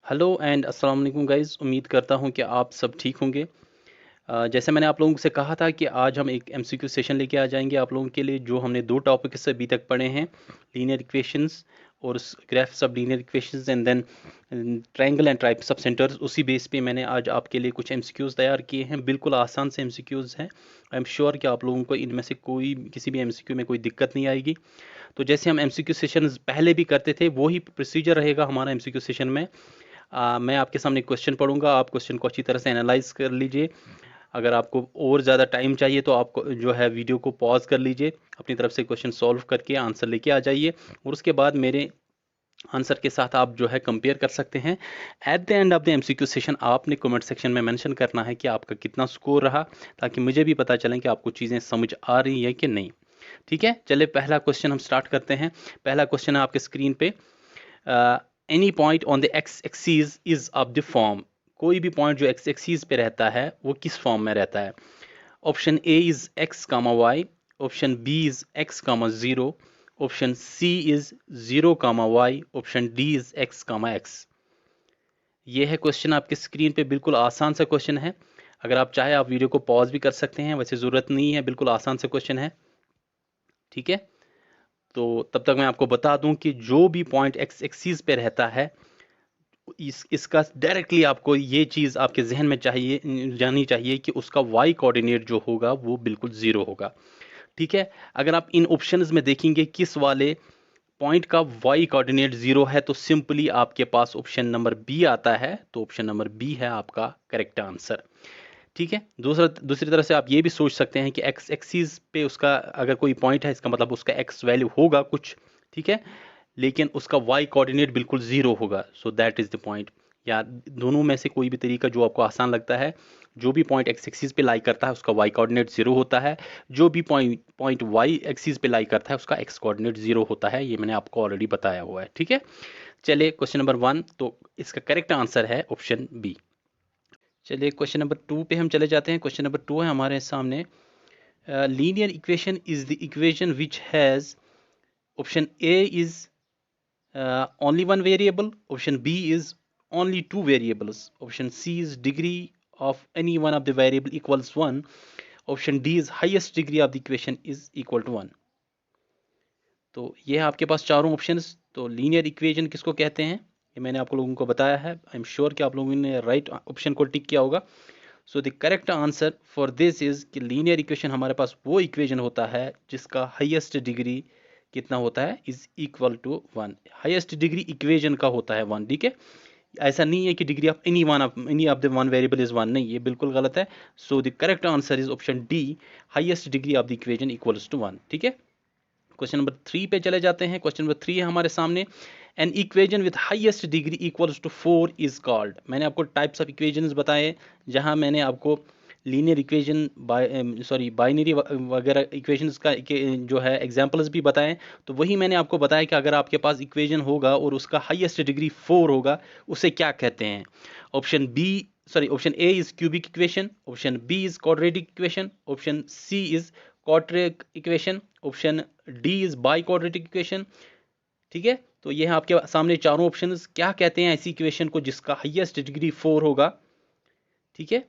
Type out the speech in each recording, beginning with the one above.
Hello and अस्सलाम वालेकुम guys. उम्मीद करता हूँ कि आप सब ठीक होंगे। जैसे मैंने आप लोगों से कहा था कि आज हम एक एमसीक्यू सेशन लेके आ जाएंगे आप लोगों के लिए, जो हमने 2 टॉपिक्स अभी तक पढ़े हैं, लीनियर इक्वेशंस और graphs of linear equations and then triangle and types of centres. उसी बेस पे मैंने आज आपके लिए कुछ एमसीक्यूज़ तैयार किए हैं। बिल्कुल आसान से एमसीक्यूज़ हैं। आई एम श्योर कि आप लोगों को इनमें से कोई किसी भी एमसीक्यू में कोई दिक्कत नहीं आएगी। तो जैसे हम एमसीक्यू सेशन पहले भी करते थे, वही प्रोसीजर रहेगा हमारा एमसीक्यू सेशन में। मैं आपके सामने क्वेश्चन पढ़ूंगा, आप क्वेश्चन को अच्छी तरह से एनालाइज कर लीजिए। अगर आपको और ज़्यादा टाइम चाहिए तो आपको जो है वीडियो को पॉज कर लीजिए, अपनी तरफ से क्वेश्चन सॉल्व करके आंसर लेके आ जाइए और उसके बाद मेरे आंसर के साथ आप जो है कंपेयर कर सकते हैं। At the end of the MCQ session आपने कमेंट सेक्शन में मेंशन करना है कि आपका कितना स्कोर रहा, ताकि मुझे भी पता चले कि आपको चीज़ें समझ आ रही है कि नहीं। ठीक है, चलिए पहला क्वेश्चन हम स्टार्ट करते हैं। पहला क्वेश्चन है आपके स्क्रीन पे। Any point on the x axis is of the form. कोई भी पॉइंट जो एक्स एक्सीज पे रहता है वो किस फॉर्म में रहता है? Option A is x comma y, option B is x comma zero, option C is zero comma y, option D is x comma x. ये है क्वेश्चन आपके स्क्रीन पे। बिल्कुल आसान सा क्वेश्चन है। अगर आप चाहे आप वीडियो को पॉज भी कर सकते हैं, वैसे ज़रूरत नहीं है, बिल्कुल आसान सा क्वेश्चन है। ठीक है, तो तब तक मैं आपको बता दूं कि जो भी पॉइंट एक्स एक्सीज पे रहता है, इसका डायरेक्टली आपको ये चीज़ आपके जहन में चाहिए जानी चाहिए कि उसका वाई कोऑर्डिनेट जो होगा वो बिल्कुल ज़ीरो होगा। ठीक है, अगर आप इन ऑप्शंस में देखेंगे किस वाले पॉइंट का वाई कोऑर्डिनेट ज़ीरो है, तो सिंपली आपके पास ऑप्शन नंबर बी आता है। तो ऑप्शन नंबर बी है आपका करेक्ट आंसर। ठीक है, दूसरी तरह से आप ये भी सोच सकते हैं कि एक्स एक्सीज पे उसका अगर कोई पॉइंट है, इसका मतलब उसका एक्स वैल्यू होगा कुछ। ठीक है, लेकिन उसका वाई कोऑर्डिनेट बिल्कुल ज़ीरो होगा। So that is the point. या दोनों में से कोई भी तरीका जो आपको आसान लगता है। जो भी पॉइंट एक्स एक्सिस पे लाई करता है उसका वाई कोऑर्डिनेट ज़ीरो होता है। जो भी पॉइंट वाई एक्सिस पे लाई करता है उसका एक्स कोऑर्डिनेट ज़ीरो होता है। ये मैंने आपको ऑलरेडी बताया हुआ है। ठीक है, चलिए क्वेश्चन नंबर 1, तो इसका करेक्ट आंसर है ऑप्शन बी। चलिए क्वेश्चन नंबर 2 पे हम चले जाते हैं। क्वेश्चन नंबर 2 है हमारे सामने। Linear equation is the equation which has, option A is only one variable, option B is only two variables, option C is degree of any one of the variable equals 1, option D is highest degree of the equation is equal to 1। तो ये है आपके पास चारों options. तो linear equation किसको कहते हैं ये मैंने आप लोगों को बताया है। आई एम श्योर कि आप लोगों ने राइट ऑप्शन को टिक किया होगा। सो the correct answer for this is कि लीनियर इक्वेशन हमारे पास वो इक्वेशन होता है जिसका हाईएस्ट डिग्री कितना होता है, is equal to 1। Highest degree equation का होता है 1। ठीक है, ऐसा नहीं है कि degree of any of the one variable is 1, नहीं, ये बिल्कुल गलत है। So the correct answer is option D, highest degree of the equation equals to 1। ठीक है, क्वेश्चन नंबर 3 पे चले जाते हैं। क्वेश्चन नंबर 3 है हमारे सामने। An equation with highest degree equals to 4 is called. मैंने आपको टाइप्स ऑफ इक्वेशंस बताए, जहां मैंने आपको लीनियर इक्वेशन बाइनरी वगैरह इक्वेशंस का जो है एग्जांपल्स भी बताएं। तो वही मैंने आपको बताया कि अगर आपके पास इक्वेशन होगा और उसका हाईएस्ट डिग्री 4 होगा, उसे क्या कहते हैं? Option A is cubic equation, option B is quadratic equation, option C is quadratic equation, option D is biquadratic equation. ठीक है, तो ये है आपके सामने चारों ऑप्शंस। क्या कहते हैं ऐसी इक्वेशन को जिसका हाईएस्ट डिग्री 4 होगा? ठीक है,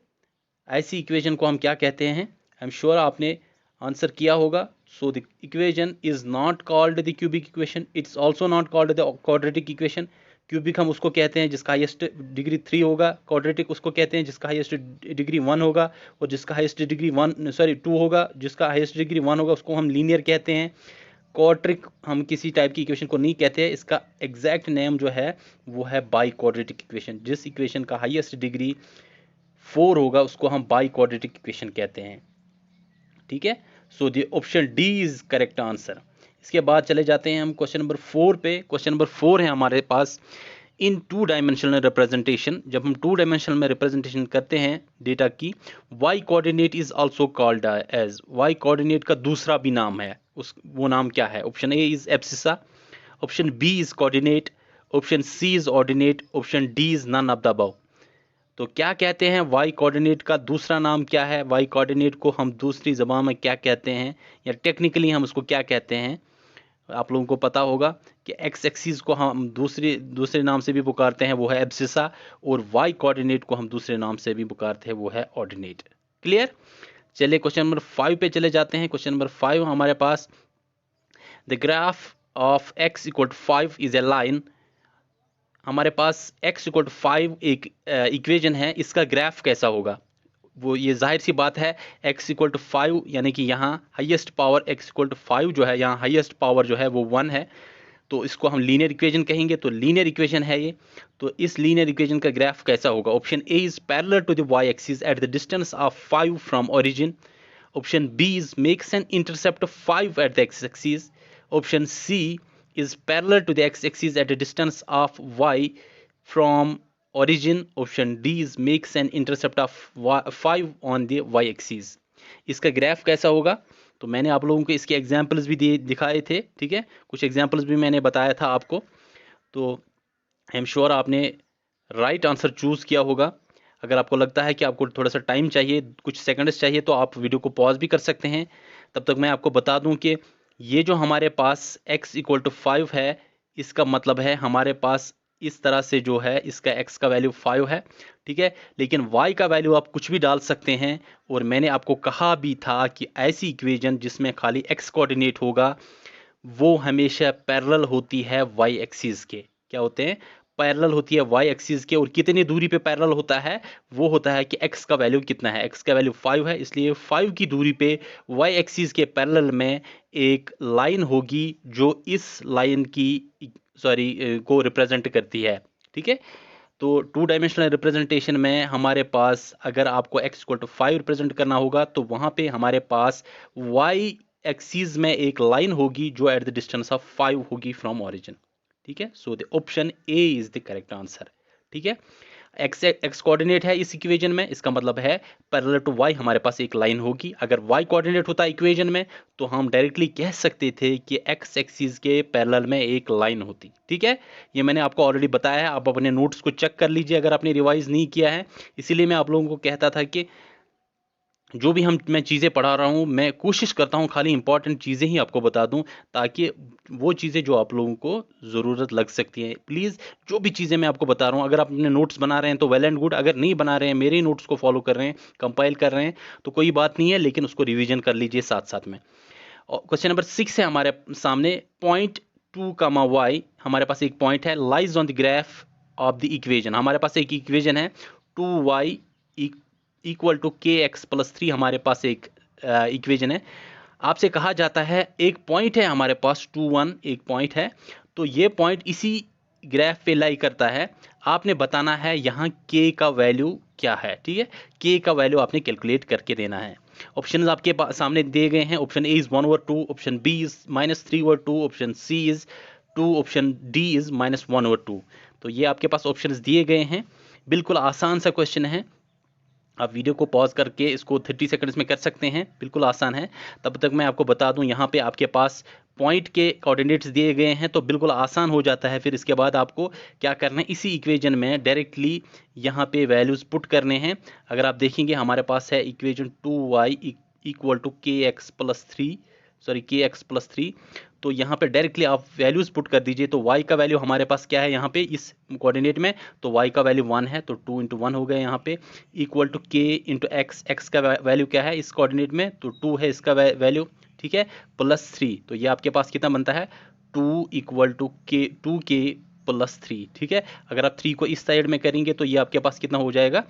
ऐसी इक्वेशन को हम क्या कहते हैं? आई एम श्योर आपने आंसर किया होगा। So the equation is not called the cubic equation, it's also not called the quadratic equation. Cubic हम उसको कहते हैं जिसका हाईएस्ट डिग्री 3 होगा, क्वाड्रेटिक उसको कहते हैं जिसका हाईएस्ट डिग्री 1 होगा, और जिसका हाईएस्ट डिग्री 2 होगा, जिसका हाईएस्ट डिग्री 1 होगा उसको हम लीनियर कहते हैं। क्वाड्रिक हम किसी टाइप की इक्वेशन को नहीं कहते हैं। इसका एग्जैक्ट नेम जो है वो है बाई क्वाड्रेटिक इक्वेशन। जिस इक्वेशन का हाईएस्ट डिग्री 4 होगा उसको हम बाई क्वाड्रेटिक इक्वेशन कहते हैं। ठीक है, so the option D is correct answer. इसके बाद चले जाते हैं हम क्वेश्चन नंबर 4 पे। क्वेश्चन नंबर 4 है हमारे पास। इन 2 डायमेंशनल रिप्रेजेंटेशन, जब हम 2 डायमेंशनल में रिप्रेजेंटेशन करते हैं डेटा की, y coordinate is also called as, y coordinate का दूसरा भी नाम है, उस वो नाम क्या है? Option A is abscissa, option B is coordinate, option C is ordinate, option D is none of the above. तो क्या कहते हैं वाई कोऑर्डिनेट का दूसरा नाम क्या है? वाई कोऑर्डिनेट को हम दूसरी ज़बान में क्या कहते हैं, या टेक्निकली हम उसको क्या कहते हैं? आप लोगों को पता होगा कि एक्स एक्सिस को हम दूसरे नाम से भी पुकारते हैं, वो है एब्सिसा, और वाई कोऑर्डिनेट को हम दूसरे नाम से भी पुकारते हैं, वो है ऑर्डिनेट। क्लियर? चलिए क्वेश्चन नंबर 5 पे चले जाते हैं। क्वेश्चन नंबर 5 हमारे पास, the graph of x equal to 5 is a line. हमारे पास x इक्वल टू 5 एक इक्वेशन है, इसका ग्राफ कैसा होगा? वो ये जाहिर सी बात है, x इक्वल टू 5 यानी कि यहाँ highest power x equal to 5 जो है, यहाँ हाईएस्ट पावर जो है वो 1 है, तो इसको हम लीनियर इक्वेशन कहेंगे। तो लीनियर इक्वेशन है ये। तो इस लीनियर इक्वेशन का ग्राफ कैसा होगा? Option A is parallel to the y axis at the distance of 5 from origin. Option B is makes an intercept of 5 at the x axis. Option C is parallel to the x-axis at a distance of y from origin. Option D is makes an intercept of 5 on the y-axis. इसका graph कैसा होगा? तो मैंने आप लोगों को इसके examples भी दिखाए थे, ठीक है, कुछ एग्जाम्पल्स भी मैंने बताया था आपको। तो आई एम श्योर आपने राइट आंसर चूज़ किया होगा। अगर आपको लगता है कि आपको थोड़ा सा टाइम चाहिए, कुछ सेकंड्स चाहिए, तो आप वीडियो को पॉज भी कर सकते हैं। तब तक मैं आपको बता दूं कि ये जो हमारे पास x इक्वल टू 5 है, इसका मतलब है हमारे पास इस तरह से जो है, इसका x का वैल्यू 5 है, ठीक है, लेकिन y का वैल्यू आप कुछ भी डाल सकते हैं। और मैंने आपको कहा भी था कि ऐसी इक्वेशन जिसमें खाली x कोऑर्डिनेट होगा वो हमेशा पैरेलल होती है y एक्सिस के। क्या होते हैं? पैरेलल होती है y एक्सिस के। और कितनी दूरी पे पैरेलल होता है? वो होता है कि x का वैल्यू कितना है। x का वैल्यू 5 है, इसलिए 5 की दूरी पे y एक्सिस के पैरेलल में एक लाइन होगी जो इस लाइन की को रिप्रेजेंट करती है, ठीक है। तो 2 डायमेंशनल रिप्रेजेंटेशन में हमारे पास अगर आपको x इक्वल टू 5 रिप्रेजेंट करना होगा तो वहां पे हमारे पास y एक्सिस में एक लाइन होगी जो एट द डिस्टेंस ऑफ 5 होगी फ्रॉम ओरिजिन, ठीक है। So the option A is the correct answer, ठीक है। एक्स कोऑर्डिनेट है इस इक्वेशन में, इसका मतलब है पैरेलल टू वाई हमारे पास एक लाइन होगी। अगर वाई कोऑर्डिनेट होता इक्वेशन में तो हम डायरेक्टली कह सकते थे कि एक्स एक्सिस के पैरेलल में एक लाइन होती, ठीक है। ये मैंने आपको ऑलरेडी बताया है, आप अपने नोट्स को चेक कर लीजिए अगर आपने रिवाइज नहीं किया है। इसीलिए मैं आप लोगों को कहता था कि जो भी मैं चीज़ें पढ़ा रहा हूँ, मैं कोशिश करता हूँ खाली इंपॉर्टेंट चीज़ें ही आपको बता दूँ, ताकि वो चीज़ें जो आप लोगों को ज़रूरत लग सकती हैं। प्लीज़ जो भी चीज़ें मैं आपको बता रहा हूँ, अगर आप अपने नोट्स बना रहे हैं तो वेल एंड गुड, अगर नहीं बना रहे हैं, मेरे ही नोट्स को फॉलो कर रहे हैं, कंपाइल कर रहे हैं, तो कोई बात नहीं है, लेकिन उसको रिविजन कर लीजिए साथ साथ में। और क्वेश्चन नंबर 6 है हमारे सामने, पॉइंट 2 कामा वाई, हमारे पास एक पॉइंट है, lies on the graph of the equation. हमारे पास एक इक्वेशन है 2y इक्वल टू के एक्स प्लस 3, हमारे पास एक इक्वेशन है। आपसे कहा जाता है एक पॉइंट है हमारे पास 2 1, एक पॉइंट है, तो ये पॉइंट इसी ग्राफ पे लाई करता है। आपने बताना है यहाँ के का वैल्यू क्या है, ठीक है। के का वैल्यू आपने कैलकुलेट करके देना है। ऑप्शन आपके सामने दिए गए हैं। Option A is 1/2, option B is -3/2, option C is 2, option D is -1/2। तो ये आपके पास ऑप्शन दिए गए हैं। बिल्कुल आसान सा क्वेश्चन है, आप वीडियो को पॉज करके इसको 30 सेकंड्स में कर सकते हैं, बिल्कुल आसान है। तब तक मैं आपको बता दूं, यहाँ पे आपके पास पॉइंट के कोऑर्डिनेट्स दिए गए हैं, तो बिल्कुल आसान हो जाता है। फिर इसके बाद आपको क्या करना है, इसी इक्वेशन में डायरेक्टली यहाँ पे वैल्यूज पुट करने हैं। अगर आप देखेंगे हमारे पास है इक्वेशन 2y इक्वल टू के एक्स प्लस 3, तो यहाँ पे डायरेक्टली आप वैल्यूज पुट कर दीजिए। तो y का वैल्यू हमारे पास क्या है यहाँ पे इस कोऑर्डिनेट में, तो y का वैल्यू 1 है, तो 2 × 1 हो गया यहाँ पे, equal to k × x, x का वैल्यू क्या है इस कोऑर्डिनेट में, तो 2 है इसका वैल्यू, ठीक है, प्लस 3। तो ये आपके पास कितना बनता है, 2 इक्वल टू k प्लस 3, ठीक है। अगर आप 3 को इस साइड में करेंगे तो ये आपके पास कितना हो जाएगा,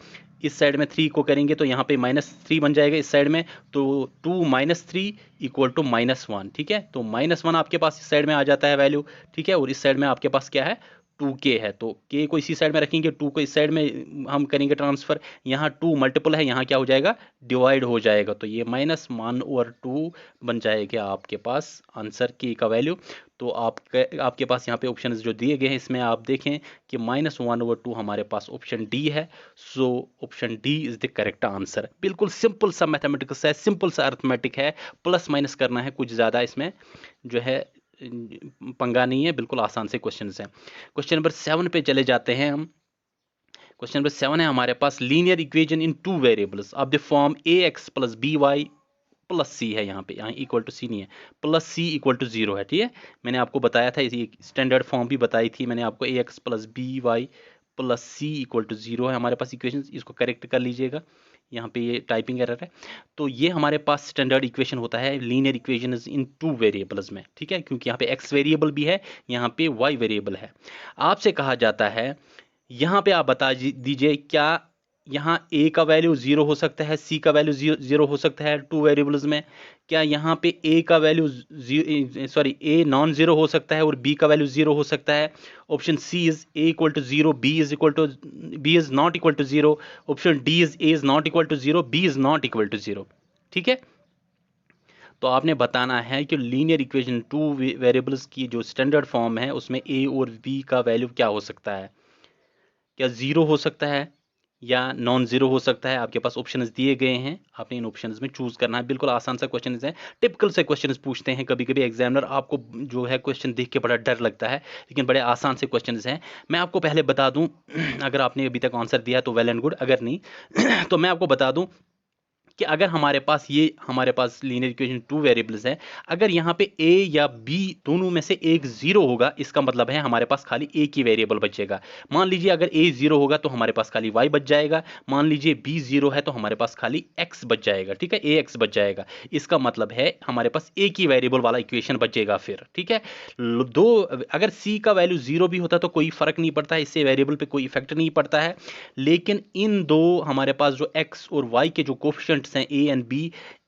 इस साइड में 3 को करेंगे तो यहाँ पे -3 बन जाएगा इस साइड में, तो 2 - 3 इक्वल टू -1, ठीक है। तो -1 आपके पास इस साइड में आ जाता है वैल्यू, ठीक है। और इस साइड में आपके पास क्या है, 2k है, तो k को इसी साइड में रखेंगे, 2 को इस साइड में हम करेंगे ट्रांसफर। यहाँ 2 मल्टीपल है, यहाँ क्या हो जाएगा, डिवाइड हो जाएगा, तो ये -1/2 बन जाएगा आपके पास आंसर k का वैल्यू। तो आपके पास यहाँ पे ऑप्शन जो दिए गए हैं, इसमें आप देखें कि -1/2 हमारे पास ऑप्शन डी है। So option D is the correct answer. बिल्कुल सिंपल सा मैथमेटिक्स है, सिंपल सा अर्थमेटिक है, प्लस माइनस करना है, कुछ ज़्यादा इसमें जो है पंगा नहीं है, बिल्कुल आसान से क्वेश्चन हैं। क्वेश्चन नंबर 7 पे चले जाते हैं हम। क्वेश्चन नंबर 7 है हमारे पास, linear equation in 2 variables of the form ax + by plus C है, यहाँ पे यहाँ इक्वल टू सी नहीं है, प्लस सी इक्वल टू 0 है। ठीक है, मैंने आपको बताया था, इसी स्टैंडर्ड फॉर्म भी बताई थी मैंने आपको, A X plus B Y plus C equal to 0 है हमारे पास इक्वेशन। इसको करेक्ट कर लीजिएगा, यहाँ पे ये टाइपिंग एरर है। तो ये हमारे पास स्टैंडर्ड इक्वेशन होता है लीनियर इक्वेशन इन 2 वेरिएबल्स में। ठीक है, क्योंकि यहाँ पे एक्स वेरिएबल भी है, यहाँ पे वाई वेरिएबल है। आपसे कहा जाता है यहाँ पे आप बता दीजिए क्या यहाँ a का वैल्यू 0 हो सकता है, c का वैल्यू 0 हो सकता है 2 वेरिएबल्स में? क्या यहाँ पे a का वैल्यू a नॉन जीरो हो सकता है और b का वैल्यू 0 हो सकता है? Option C is a equal to 0, b is not equal to 0, option D is a is not equal to 0, b is not equal to 0। ठीक है, तो आपने बताना है कि लीनियर इक्वेशन 2 वेरिएबल्स की जो स्टैंडर्ड फॉर्म है उसमें a और b का वैल्यू क्या हो सकता है? क्या 0 हो सकता है या नॉन जीरो हो सकता है? आपके पास ऑप्शंस दिए गए हैं, आपने इन ऑप्शंस में चूज करना है। बिल्कुल आसान सा क्वेश्चन है, टिपिकल से क्वेश्चंस पूछते हैं। कभी कभी एग्जामिनर आपको जो है क्वेश्चन देख के बड़ा डर लगता है, लेकिन बड़े आसान से क्वेश्चंस हैं। मैं आपको पहले बता दूं, अगर आपने अभी तक आंसर दिया तो वेल एंड गुड, अगर नहीं तो मैं आपको बता दूं कि अगर हमारे पास लीनियर इक्वेशन 2 वेरिएबल्स है, अगर यहाँ पे a या b दोनों में से एक 0 होगा, इसका मतलब है हमारे पास खाली एक ही वेरिएबल बचेगा। मान लीजिए अगर a 0 होगा तो हमारे पास खाली y बच जाएगा, मान लीजिए b 0 है तो हमारे पास खाली x बच जाएगा। ठीक है, ax बच जाएगा। इसका मतलब है हमारे पास एक ही वेरिएबल वाला इक्वेशन बचेगा फिर। ठीक है, दो अगर c का वैल्यू 0 भी होता तो कोई फर्क नहीं पड़ता है, इससे वेरिएबल पे कोई इफेक्ट नहीं पड़ता है। लेकिन इन दो हमारे पास जो x और y के जो कोफिशिएंट्स हैं a एंड b,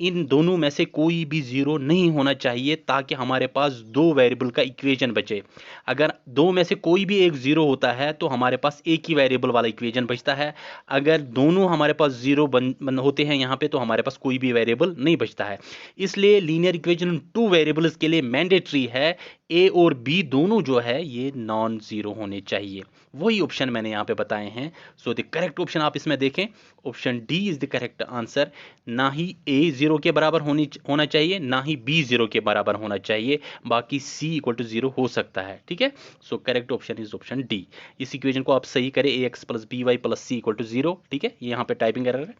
इन दोनों में से कोई भी 0 नहीं होना चाहिए ताकि हमारे पास दो वेरिएबल का इक्वेशन बचे। अगर दो में से कोई भी एक 0 होता है तो हमारे पास एक ही वेरिएबल वाला इक्वेशन बचता है। अगर दोनों हमारे पास 0 बन होते हैं यहाँ पे तो हमारे पास कोई भी वेरिएबल नहीं बचता है। इसलिए लीनियर इक्वेशन 2 वेरिएबल्स के लिए मैंडेटरी है a और b दोनों जो है ये नॉन जीरो होने चाहिए। वही ऑप्शन मैंने यहाँ पे बताए हैं। सो द करेक्ट ऑप्शन आप इसमें देखें, option D is the correct answer. ना ही a 0 के बराबर होना चाहिए, ना ही b 0 के बराबर होना चाहिए, बाकी c इक्वल टू 0 हो सकता है। ठीक है, so correct option is option D. इस इक्वेशन को आप सही करें, ax plus B Y plus C equal to 0। ठीक है, यहाँ पे टाइपिंग एरर है,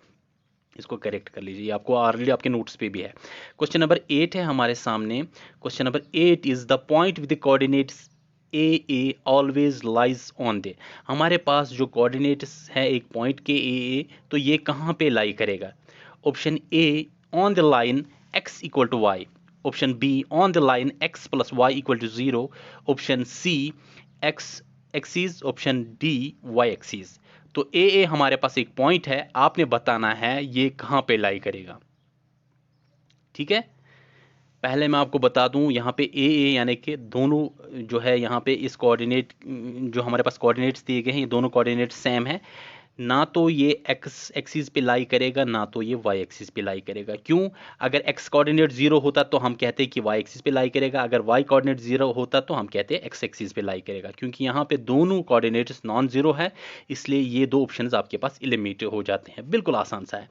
इसको करेक्ट कर लीजिए, आपको ऑलरेडी आपके नोट्स पे भी है। क्वेश्चन नंबर 8 है हमारे सामने। Question number 8 is the point with the coordinates A always lies on they. हमारे पास जो कोऑर्डिनेट्स है एक पॉइंट के ए, तो ये कहाँ पे लाई करेगा? Option A on the line x equal to Y, option B on the line x plus Y equal to 0, option C x axes, option D y axes. तो ए हमारे पास एक पॉइंट है, आपने बताना है ये कहाँ पे लाई करेगा। ठीक है, पहले मैं आपको बता दूं यहाँ पे ए यानी कि दोनों जो है यहाँ पे इस कोऑर्डिनेट जो हमारे पास कोऑर्डिनेट्स दिए गए हैं, ये दोनों कोऑर्डिनेट सेम है। ना तो ये x एक्सिस पे लाई करेगा, ना तो ये y एक्सिस पे लाई करेगा। क्यों? अगर x कोऑर्डिनेट 0 होता तो हम कहते कि y एक्सिस पे लाई करेगा, अगर y कोऑर्डिनेट 0 होता तो हम कहते x एक्सिस पे लाई करेगा। क्योंकि यहाँ पे दोनों कोऑर्डिनेट्स नॉन जीरो है, इसलिए ये दो ऑप्शंस आपके पास एलिमिनेट हो जाते हैं। बिल्कुल आसान सा है।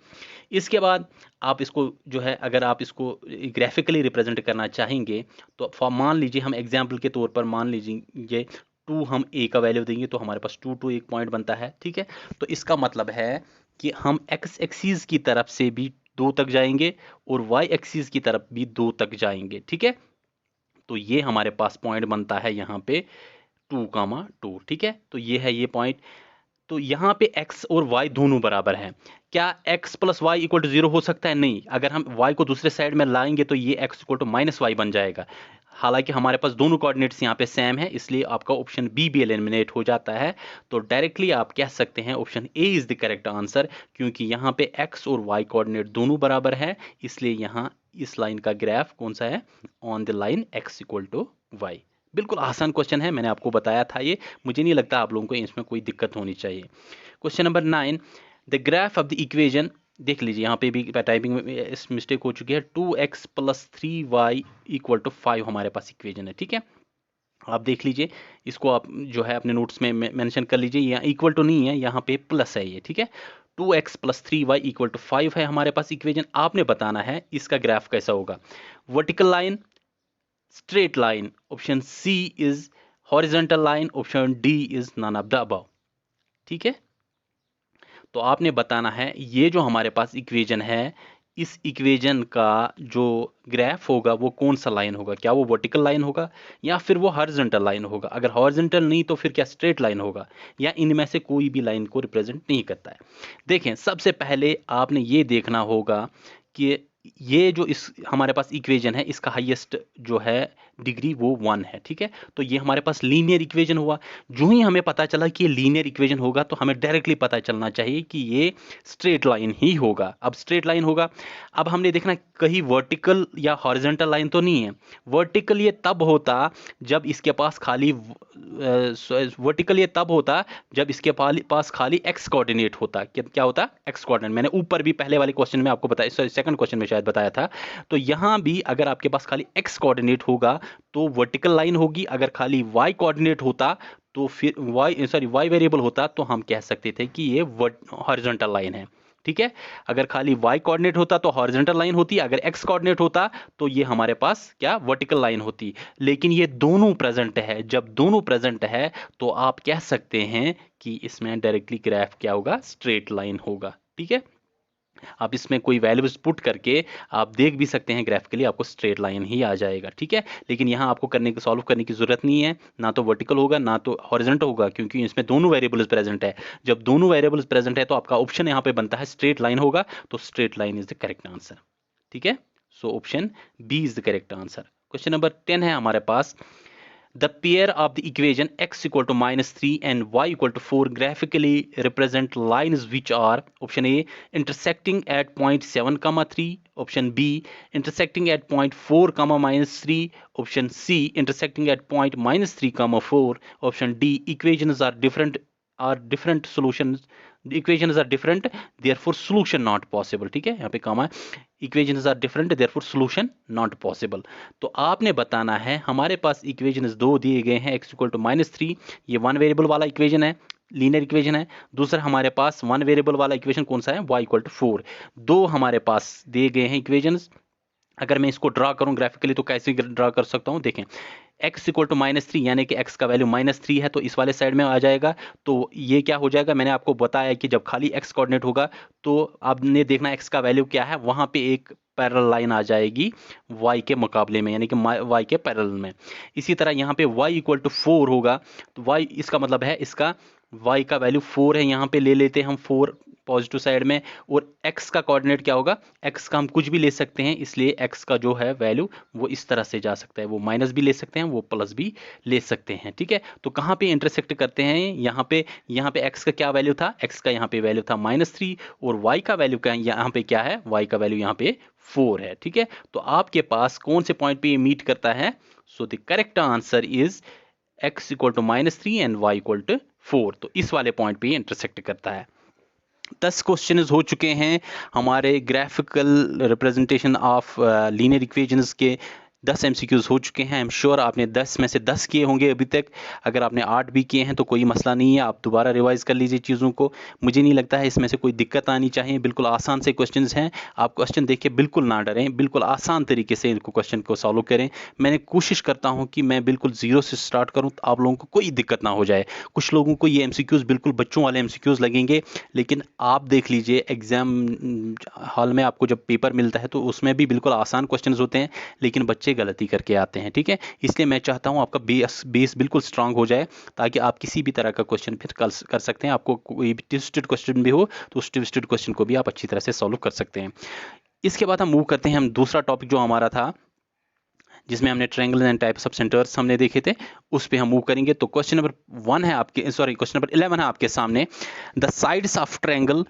इसके बाद आप इसको जो है अगर आप इसको ग्राफिकली रिप्रेजेंट करना चाहेंगे तो मान लीजिए हम एग्जाम्पल के तौर पर मान लीजिए 2 हम a का वैल्यू देंगे तो हमारे पास 2 एक पॉइंट बनता है। ठीक है, तो इसका मतलब है कि हम x एक्सिस की तरफ से भी 2 तक जाएंगे और y एक्सिस की तरफ भी 2 तक जाएंगे। ठीक है, तो ये हमारे पास पॉइंट बनता है यहाँ पे 2,2। ठीक है, तो ये है ये पॉइंट। तो यहाँ पे x और y दोनों बराबर हैं। क्या x plus Y equal to 0 हो सकता है? नहीं। अगर हम y को दूसरे साइड में लाएंगे तो ये x equal to minus Y बन जाएगा। हालांकि हमारे पास दोनों कोऑर्डिनेट्स यहाँ पे सेम है, इसलिए आपका ऑप्शन बी भी एलिमिनेट हो जाता है। तो डायरेक्टली आप कह सकते हैं option A is the correct answer, क्योंकि यहाँ पे x और y कोऑर्डिनेट दोनों बराबर है, इसलिए यहाँ इस लाइन का ग्राफ कौन सा है? On the line x equal to Y. बिल्कुल आसान क्वेश्चन है, मैंने आपको बताया था ये, मुझे नहीं लगता आप लोगों को इसमें कोई दिक्कत होनी चाहिए। Question number 9, the graph of the equation, देख लीजिए यहाँ पे भी टाइपिंग में इस मिस्टेक हो चुकी है। 2x plus 3y equal to 5 हमारे पास इक्वेशन है। ठीक है, आप देख लीजिए, इसको आप जो है अपने नोट्स में मेंशन कर लीजिए। यहाँ इक्वल टू नहीं है, यहाँ पे प्लस है ये। ठीक है, 2x plus 3y equal to 5 है हमारे पास इक्वेशन। आपने बताना है इसका ग्राफ कैसा होगा। Vertical line, straight line, option C is horizontal line, option D is none of the above. ठीक है, तो आपने बताना है ये जो हमारे पास इक्वेशन है इस इक्वेशन का जो ग्राफ होगा वो कौन सा लाइन होगा, क्या वो वर्टिकल लाइन होगा या फिर वो हॉरिजॉन्टल लाइन होगा। अगर हॉरिजॉन्टल नहीं तो फिर क्या स्ट्रेट लाइन होगा, या इनमें से कोई भी लाइन को रिप्रेजेंट नहीं करता है। देखें, सबसे पहले आपने ये देखना होगा कि ये जो इस हमारे पास इक्वेशन है इसका हाईएस्ट जो है डिग्री वो 1 है, ठीक है। तो ये हमारे पास लीनियर इक्वेशन हुआ। जो ही हमें पता चला कि ये लीनियर इक्वेशन होगा तो हमें डायरेक्टली पता चलना चाहिए कि ये स्ट्रेट लाइन ही होगा। अब स्ट्रेट लाइन होगा, अब हमने देखना कहीं वर्टिकल या हॉरिजॉन्टल लाइन तो नहीं है। वर्टिकल ये तब होता जब इसके पास खाली वर्टिकल ये तब होता जब इसके पास खाली एक्स कोऑर्डिनेट होता। क्या होता? X coordinate. मैंने ऊपर भी पहले वाले क्वेश्चन में आपको बताया, सॉरी सेकंड क्वेश्चन में शायद बताया था। तो यहां भी अगर आपके पास खाली एक्स कोऑर्डिनेट होगा तो वर्टिकल लाइन होगी। अगर खाली वाई कोऑर्डिनेट होता तो फिर वाई वेरिएबल होता तो हम कह सकते थे कि ये हॉरिजॉन्टल लाइन है, ठीक है। अगर खाली y कोऑर्डिनेट होता तो हॉरिजॉन्टल लाइन होती, अगर x कोऑर्डिनेट होता तो ये हमारे पास क्या वर्टिकल लाइन होती। लेकिन ये दोनों प्रेजेंट है। जब दोनों प्रेजेंट है तो आप कह सकते हैं कि इसमें डायरेक्टली ग्राफ क्या होगा? स्ट्रेट लाइन होगा, ठीक है। आप इसमें कोई वैल्यूज पुट करके आप देख भी सकते हैं, ग्राफ के लिए आपको स्ट्रेट लाइन ही आ जाएगा, ठीक है। लेकिन यहाँ आपको सॉल्व करने की जरूरत नहीं है, ना तो वर्टिकल होगा ना तो हॉरिजॉन्टल होगा, क्योंकि इसमें दोनों वेरिएबल्स प्रेजेंट है। जब दोनों वेरिएबल्स प्रेजेंट है तो आपका ऑप्शन यहाँ पे बनता है स्ट्रेट लाइन होगा। तो straight line is the correct answer, ठीक है। So option B is the correct answer. Question number 10 है हमारे पास। The pair of the equation x equal to -3 and y equal to 4 graphically represent lines which are option A intersecting at point 7, 3, option B intersecting at point 4, -3, option C intersecting at point -3, 4, option D equations are different solutions, the equations are different therefore solution not possible, ठीक है। यहाँ पे comma equations are different therefore solution not possible। तो आपने बताना है, हमारे पास equations दो दिए गए हैं, x इक्वल टू -3, ये वन वेरिएबल वाला इक्वेशन है, लीनियर इक्वेशन है। दूसरा हमारे पास वन वेरिएबल वाला इक्वेशन कौन सा है? y equal to 4। दो हमारे पास दिए गए हैं इक्वेशंस। अगर मैं इसको ड्रा करूं ग्राफिकली तो कैसे ड्रा कर सकता हूं? देखें, x इक्वल टू -3 यानी कि x का वैल्यू -3 है तो इस वाले साइड में आ जाएगा। तो ये क्या हो जाएगा? मैंने आपको बताया कि जब खाली x कोऑर्डिनेट होगा तो आपने देखना x का वैल्यू क्या है, वहां पे एक पैरेलल लाइन आ जाएगी y के मुकाबले में, यानी कि y के पैरेलल में। इसी तरह यहाँ पे y इक्वल टू 4 होगा तो y इसका मतलब है इसका y का वैल्यू 4 है, यहाँ पे ले लेते हैं हम 4 पॉजिटिव साइड में। और x का कोऑर्डिनेट क्या होगा? x का हम कुछ भी ले सकते हैं, इसलिए x का जो है वैल्यू वो इस तरह से जा सकता है, वो माइनस भी ले सकते हैं, वो प्लस भी ले सकते हैं, ठीक है। तो कहाँ पे इंटरसेक्ट करते हैं? यहाँ पे x का क्या वैल्यू था? x का यहाँ पे वैल्यू था -3 और y का वैल्यू क्या यहाँ पे क्या है? y का वैल्यू यहाँ पे 4 है, ठीक है। तो आपके पास कौन से पॉइंट पे ये मीट करता है? So the correct answer is x equal to -3 and y equal to 4। तो इस वाले पॉइंट पे इंटरसेक्ट करता है। 10 क्वेश्चन हो चुके हैं हमारे graphical representation of linear equations के। 10 MCQs हो चुके हैं। आई एम श्योर आपने 10 में से 10 किए होंगे अभी तक। अगर आपने 8 भी किए हैं तो कोई मसला नहीं है, आप दोबारा रिवाइज कर लीजिए चीज़ों को। मुझे नहीं लगता है इसमें से कोई दिक्कत आनी चाहिए। बिल्कुल आसान से क्वेश्चंस हैं, आप क्वेश्चन देख के बिल्कुल ना डरें, बिल्कुल आसान तरीके से इनको क्वेश्चन को सॉल्व करें। मैंने कोशिश करता हूँ कि मैं बिल्कुल ज़ीरो से स्टार्ट करूँ तो आप लोगों को कोई दिक्कत ना हो जाए। कुछ लोगों को ये MCQs बिल्कुल बच्चों वाले MCQs लगेंगे, लेकिन आप देख लीजिए एग्जाम हॉल में आपको जब पेपर मिलता है तो उसमें भी बिल्कुल आसान क्वेश्चन होते हैं, लेकिन बच्चे गलती करके आते हैं, ठीक है। इसलिए मैं चाहता हूं आपका बेस बिल्कुल स्ट्रांग हो जाए, ताकि आप किसी भी तरह का क्वेश्चन फिर कर सकते हैं। आपको कोई भी ट्विस्टेड क्वेश्चन भी हो तो उस ट्विस्टेड क्वेश्चन को भी आप अच्छी तरह से सॉल्व कर सकते हैं। इसके बाद हम मूव करते हैं, हम दूसरा टॉपिक जो हमारा था जिसमें हमने triangle and types of centres हमने देखे थे, उस पे हम मूव करेंगे। तो क्वेश्चन नंबर 1 है आपके, सॉरी क्वेश्चन नंबर 11 है आपके सामने। द साइड्स ऑफ ट्रायंगल,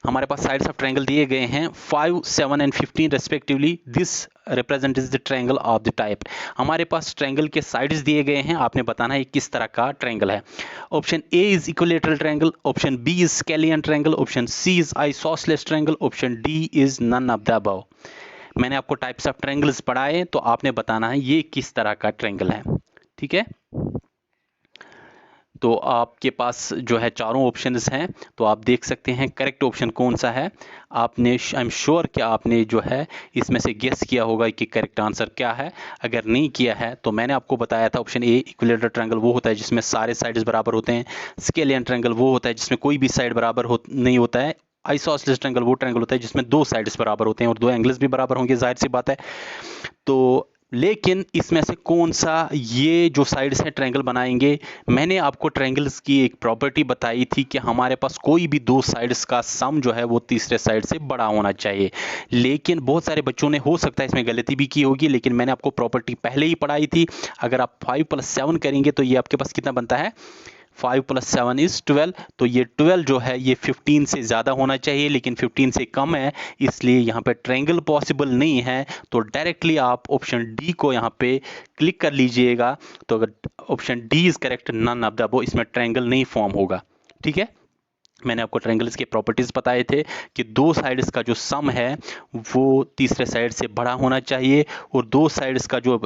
हमारे पास साइड्स ऑफ ट्रायंगल दिए गए हैं 5, 7 and 15 respectively. This represent is the triangle of the type. हमारे पास ट्रायंगल के साइड्स दिए गए हैं, आपने बताना है किस तरह का ट्रायंगल है। Option A is equilateral triangle, option B is scalene triangle, option C is isosceles triangle, option D is none of the above. मैंने आपको टाइप्स ऑफ ट्रायंगल्स पढ़ाए तो आपने बताना है ये किस तरह का ट्रायंगल है, ठीक है। तो आपके पास जो है चारों ऑप्शंस हैं, तो आप देख सकते हैं करेक्ट ऑप्शन कौन सा है। आपने, आई एम श्योर कि आपने जो है इसमें से गेस किया होगा कि करेक्ट आंसर क्या है। अगर नहीं किया है तो मैंने आपको बताया था ऑप्शन ए इक्विलेटरल ट्रायंगल वो होता है जिसमें सारे साइड्स बराबर होते हैं। स्केलियन ट्रायंगल वो होता है जिसमें कोई भी साइड बराबर नहीं होता है, आइसोसेलेस ट्रायंगल वो ट्रायंगल होता है जिसमें दो साइड्स बराबर होते हैं और दो एंगल्स भी बराबर होंगे, जाहिर सी बात है। तो लेकिन इसमें से कौन सा ये जो साइड्स है ट्रायंगल बनाएंगे? मैंने आपको ट्रायंगल्स की एक प्रॉपर्टी बताई थी कि हमारे पास कोई भी दो साइड्स का सम जो है वो तीसरे साइड से बड़ा होना चाहिए। लेकिन बहुत सारे बच्चों ने हो सकता है इसमें गलती भी की होगी, लेकिन मैंने आपको प्रॉपर्टी पहले ही पढ़ाई थी। अगर आप 5 + 7 करेंगे तो ये आपके पास कितना बनता है? 5 + 7 = 12। तो ये 12 जो है ये 15 से ज़्यादा होना चाहिए, लेकिन 15 से कम है, इसलिए यहाँ पे ट्रायंगल पॉसिबल नहीं है। तो डायरेक्टली आप ऑप्शन डी को यहाँ पे क्लिक कर लीजिएगा। तो अगर option D is correct, none of the above, इसमें ट्रायंगल नहीं फॉर्म होगा। ठीक है, मैंने आपको ट्रायंगल्स के प्रॉपर्टीज बताए थे कि दो साइड्स का जो सम है वो तीसरे साइड से बड़ा होना चाहिए, और दो साइड्स का जो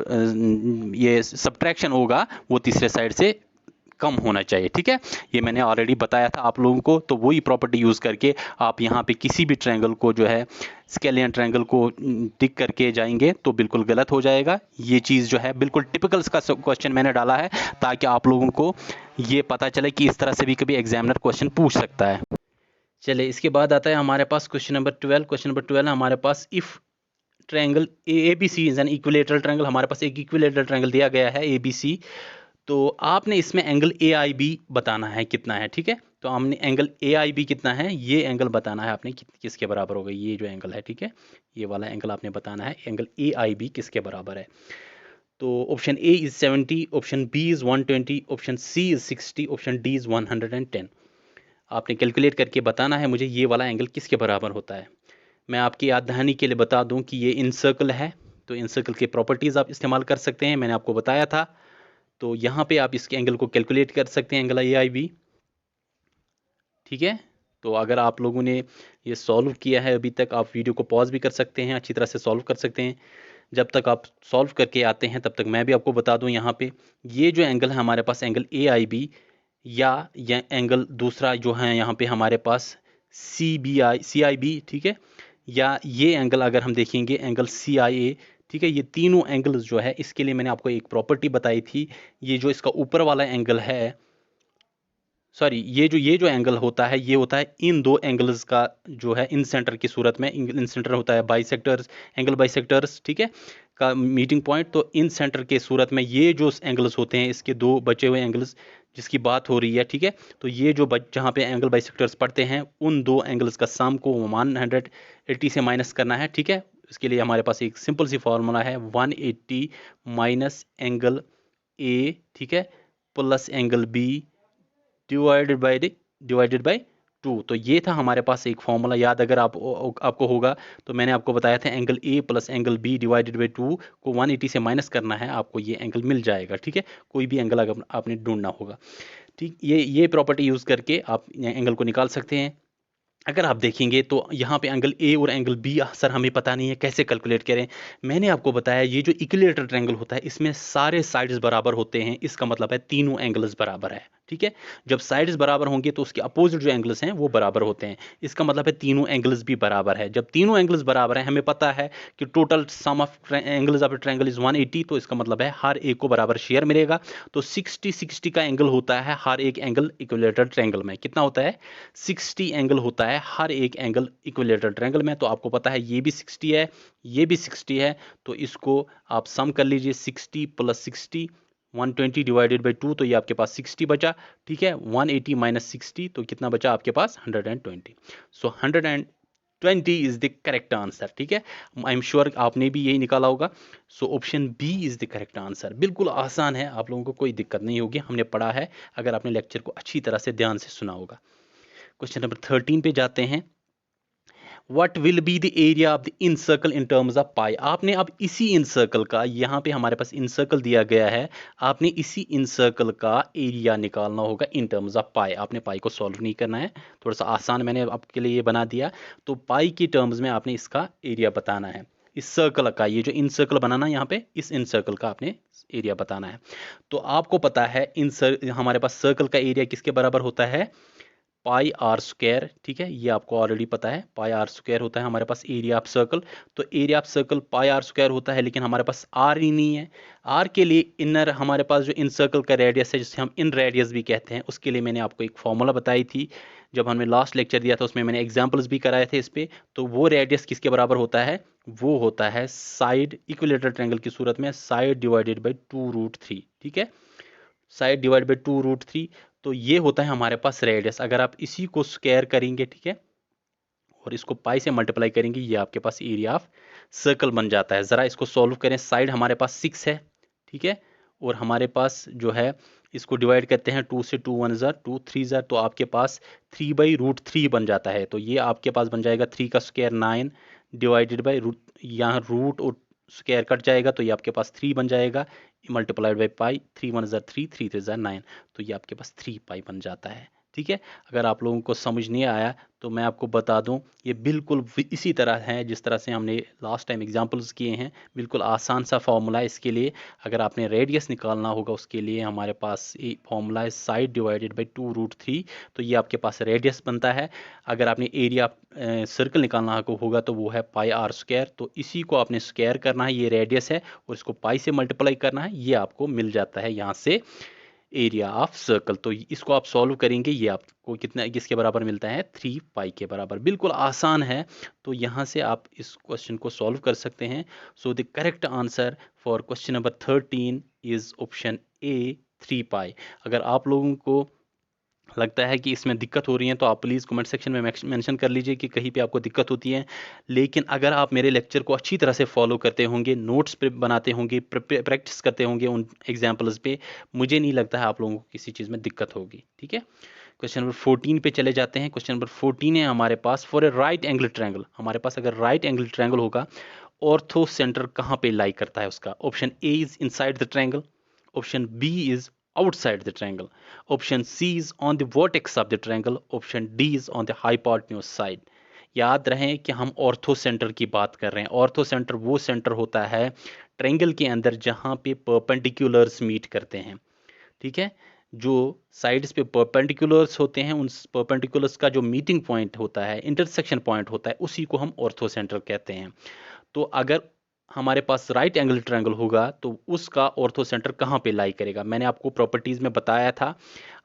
ये सब्ट्रैक्शन होगा वो तीसरे साइड से कम होना चाहिए। ठीक है, ये मैंने ऑलरेडी बताया था आप लोगों को। तो वही प्रॉपर्टी यूज करके आप यहाँ पे किसी भी ट्रायंगल को जो है स्केलियन ट्रायंगल को टिक करके जाएंगे तो बिल्कुल गलत हो जाएगा। ये चीज़ जो है बिल्कुल टिपिकल का क्वेश्चन मैंने डाला है ताकि आप लोगों को ये पता चले कि इस तरह से भी कभी एग्जामिनर क्वेश्चन पूछ सकता है। चलिए, इसके बाद आता है हमारे पास क्वेश्चन नंबर 12। क्वेश्चन नंबर 12 हमारे पास, if triangle A B C is an equilateral triangle, हमारे पास एक इक्विलेटरल ट्रायंगल दिया गया है ए बी सी। तो आपने इसमें एंगल ए आई बी बताना है कितना है। ठीक है, तो हमने एंगल ए आई बी कितना है ये एंगल बताना है आपने किसके बराबर होगा, ये जो एंगल है। ठीक है, ये वाला एंगल आपने बताना है, एंगल ए आई बी किसके बराबर है। तो option A is 70, option B is 120, option C is 60, option D is 110। आपने कैलकुलेट करके बताना है मुझे ये वाला एंगल किसके बराबर होता है। मैं आपकी याद दहानी के लिए बता दूं कि ये इन सर्कल है, तो इन सर्कल के प्रॉपर्टीज़ आप इस्तेमाल कर सकते हैं, मैंने आपको बताया था। तो यहाँ पे आप इसके एंगल को कैलकुलेट कर सकते हैं, एंगल ए आई बी। ठीक है, तो अगर आप लोगों ने ये सॉल्व किया है अभी तक, आप वीडियो को पॉज भी कर सकते हैं, अच्छी तरह से सॉल्व कर सकते हैं। जब तक आप सॉल्व करके आते हैं तब तक मैं भी आपको बता दूं, यहाँ पे ये जो एंगल है हमारे पास एंगल ए आई बी, या एंगल दूसरा जो है यहाँ पे हमारे पास सी आई बी। ठीक है, या ये एंगल अगर हम देखेंगे एंगल सी आई ए। ठीक है, ये तीनों एंगल्स जो है इसके लिए मैंने आपको एक प्रॉपर्टी बताई थी। ये जो इसका ऊपर वाला एंगल है, सॉरी, ये जो एंगल होता है ये होता है इन दो एंगल्स का जो है इन सेंटर की सूरत में। इन सेंटर होता है बाइसेक्टर्स, एंगल बाइसेक्टर्स। ठीक है, का मीटिंग पॉइंट। तो इन सेंटर के सूरत में ये जो एंगल्स होते हैं इसके दो बचे हुए एंगल्स जिसकी बात हो रही है। ठीक है, तो ये जो जहाँ पे एंगल बाइसेक्टर्स पड़ते हैं उन दो एंगल्स का सम को 180 से माइनस करना है। ठीक है, इसके लिए हमारे पास एक सिंपल सी फॉर्मूला है, 180 माइनस एंगल ए, ठीक है, plus angle B divided by 2। तो ये था हमारे पास एक फॉर्मूला, याद अगर आपको होगा तो मैंने आपको बताया था angle A plus angle B divided by 2 को 180 से माइनस करना है, आपको ये एंगल मिल जाएगा। ठीक है, कोई भी एंगल अगर आपने ढूंढना होगा। ठीक, ये प्रॉपर्टी यूज़ करके आप एंगल को निकाल सकते हैं। अगर आप देखेंगे तो यहाँ पे एंगल ए और एंगल बी सर हमें पता नहीं है कैसे कैलकुलेट करें। मैंने आपको बताया ये जो इक्विलेटरल ट्रायंगल होता है इसमें सारे साइड्स बराबर होते हैं, इसका मतलब है तीनों एंगल्स बराबर है। ठीक है, जब साइड्स बराबर होंगे तो उसके अपोजिट जो एंगल्स हैं वो बराबर होते हैं, इसका मतलब है तीनों एंगल्स भी बराबर है। जब तीनों एंगल्स बराबर हैं, हमें पता है कि total sum of angles of triangle is 180, तो इसका मतलब है हर एक को बराबर शेयर मिलेगा। तो 60-60 का एंगल होता है हर एक एंगल इक्विलेटरल ट्रायंगल में। कितना होता है? 60 एंगल होता है हर एक एंगल इक्विलेटरल ट्रायंगल में। तो आपको पता है ये भी 60 है, ये भी 60 है, तो इसको आप सम कर लीजिए, 60 + 60, 120 डिवाइडेड बाई 2, तो ये आपके पास 60 बचा। ठीक है, 180 माइनस 60, तो कितना बचा आपके पास? 120। सो 120 इज द करेक्ट आंसर। ठीक है, आई एम श्योर आपने भी यही निकाला होगा। So option B is the correct answer. बिल्कुल आसान है, आप लोगों को कोई दिक्कत नहीं होगी, हमने पढ़ा है अगर आपने लेक्चर को अच्छी तरह से ध्यान से सुना होगा। क्वेश्चन नंबर 13 पे जाते हैं। What will be the area of the incircle in terms of pi? आपने अब इसी इनसर्कल का, यहाँ पे हमारे पास इनसर्कल दिया गया है, आपने इसी इनसर्कल का एरिया निकालना होगा इन टर्म्स ऑफ पाई। आपने पाई को सॉल्व नहीं करना है, थोड़ा सा आसान मैंने आपके लिए ये बना दिया। तो पाई की टर्म्स में आपने इसका एरिया बताना है, इस सर्कल का, ये जो इनसर्कल बनाना यहाँ पे, इस इनसर्कल का आपने एरिया बताना है। तो आपको पता है हमारे पास सर्कल का एरिया किसके बराबर होता है? पाई आर स्क्वायर, ठीक है, ये आपको ऑलरेडी पता है, पाई आर स्क्वायर होता है हमारे पास एरिया ऑफ सर्कल। तो area of circle pi r square होता है, लेकिन हमारे पास आर ही नहीं है। आर के लिए इनर हमारे पास जो इन सर्कल का रेडियस है, जिसे हम इन रेडियस भी कहते हैं, उसके लिए मैंने आपको एक फॉर्मूला बताई थी जब हमने लास्ट लेक्चर दिया था, उसमें मैंने एग्जाम्पल्स भी कराए थे इस पे। तो वो रेडियस किसके बराबर होता है, वो होता है साइड इक्विलेटरल ट्रायंगल की सूरत में साइड डिवाइडेड बाई 2√3, ठीक है, साइड डिवाइड बाई 2√3। तो ये होता है हमारे पास रेडियस। अगर आप इसी को स्क्वायर करेंगे, ठीक है, और इसको पाई से मल्टीप्लाई करेंगे, ये आपके पास एरिया ऑफ सर्कल बन जाता है। ज़रा इसको सॉल्व करें। साइड हमारे पास 6 है, ठीक है, और हमारे पास जो है इसको डिवाइड करते हैं 2 से, 2 1 ज़ा 2 3 ज़ा, तो आपके पास 3/√3 बन जाता है। तो ये आपके पास बन जाएगा 3 का स्क्वायर 9 डिवाइडेड बाई रूट, यहाँ रूट और स्क्वायर कट जाएगा, तो ये आपके पास 3 बन जाएगा मल्टीप्लाइड बाई पाई। 3 1 ज़ा 3, 3 3 ज़ा 9, तो ये आपके पास 3 पाई बन जाता है, ठीक है। अगर आप लोगों को समझ नहीं आया तो मैं आपको बता दूं, ये बिल्कुल इसी तरह है जिस तरह से हमने लास्ट टाइम एग्जांपल्स किए हैं। बिल्कुल आसान सा फॉर्मूला है इसके लिए। अगर आपने रेडियस निकालना होगा, उसके लिए हमारे पास ये फॉर्मूला है साइड डिवाइडेड बाई 2√3, तो ये आपके पास रेडियस बनता है। अगर आपने एरिया सर्कल निकालना होगा तो वो है पाई आर स्क्वायर, तो इसी को आपने स्क्वायर करना है, ये रेडियस है, और इसको पाई से मल्टीप्लाई करना है, ये आपको मिल जाता है यहाँ से एरिया ऑफ सर्कल। तो इसको आप सॉल्व करेंगे, ये आपको कितना किसके बराबर मिलता है, 3 पाई के बराबर। बिल्कुल आसान है, तो यहाँ से आप इस क्वेश्चन को सॉल्व कर सकते हैं। सो the correct answer for question number 13 is option A, 3 पाई। अगर आप लोगों को लगता है कि इसमें दिक्कत हो रही है तो आप प्लीज़ कमेंट सेक्शन में मेंशन कर लीजिए कि कहीं पे आपको दिक्कत होती है। लेकिन अगर आप मेरे लेक्चर को अच्छी तरह से फॉलो करते होंगे, नोट्स पे बनाते होंगे, प्रैक्टिस करते होंगे उन एग्जाम्पल्स पे, मुझे नहीं लगता है आप लोगों को किसी चीज़ में दिक्कत होगी, ठीक है। क्वेश्चन नंबर 14 पे चले जाते हैं। क्वेश्चन नंबर 14 है हमारे पास, for a right angle triangle. हमारे पास अगर राइट एंगल ट्रायंगल होगा, ऑर्थो सेंटर कहाँ पे लाई करता है उसका। Option A is inside the triangle, option B is outside the triangle, option C is on the vertex of the triangle, option D is on the hypotenuse side। याद रहे कि हम ortho centre की बात कर रहे हैं। ऑर्थो सेंटर वो सेंटर होता है ट्रायंगल के अंदर जहां पे परपेंडिकुलर्स मीट करते हैं, ठीक है। जो साइड्स पे परपेंडिकुलर्स होते हैं, उन परपेंडिकुलर्स का जो मीटिंग पॉइंट होता है, इंटरसेक्शन पॉइंट होता है, उसी को हम ऑर्थो सेंटर कहते हैं। तो अगर हमारे पास राइट एंगल ट्रायंगल होगा तो उसका ऑर्थो सेंटर कहाँ पे लाई करेगा, मैंने आपको प्रॉपर्टीज में बताया था।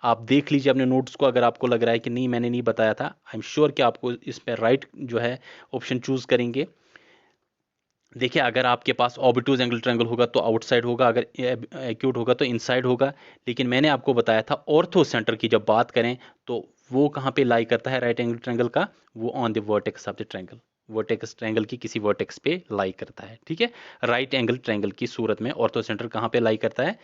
आप देख लीजिए अपने नोट्स को, अगर आपको लग रहा है कि नहीं मैंने नहीं बताया था, आई एम श्योर कि आपको इसमें राइट जो है ऑप्शन चूज करेंगे। देखिए, अगर आपके पास ऑबिटूज एंगल ट्रायंगल होगा तो आउटसाइड होगा, अगर एक्यूट होगा तो इनसाइड होगा। लेकिन मैंने आपको बताया था ऑर्थो सेंटर की जब बात करें तो वो कहाँ पे लाई करता है राइट एंगल ट्रायंगल का, वो on the vertex of the triangle, vertex triangle की किसी वर्टेक्स पे लाई करता है, ठीक है। राइट एंगल ट्रायंगल की सूरत में ऑर्थो सेंटर कहाँ पे लाई करता है,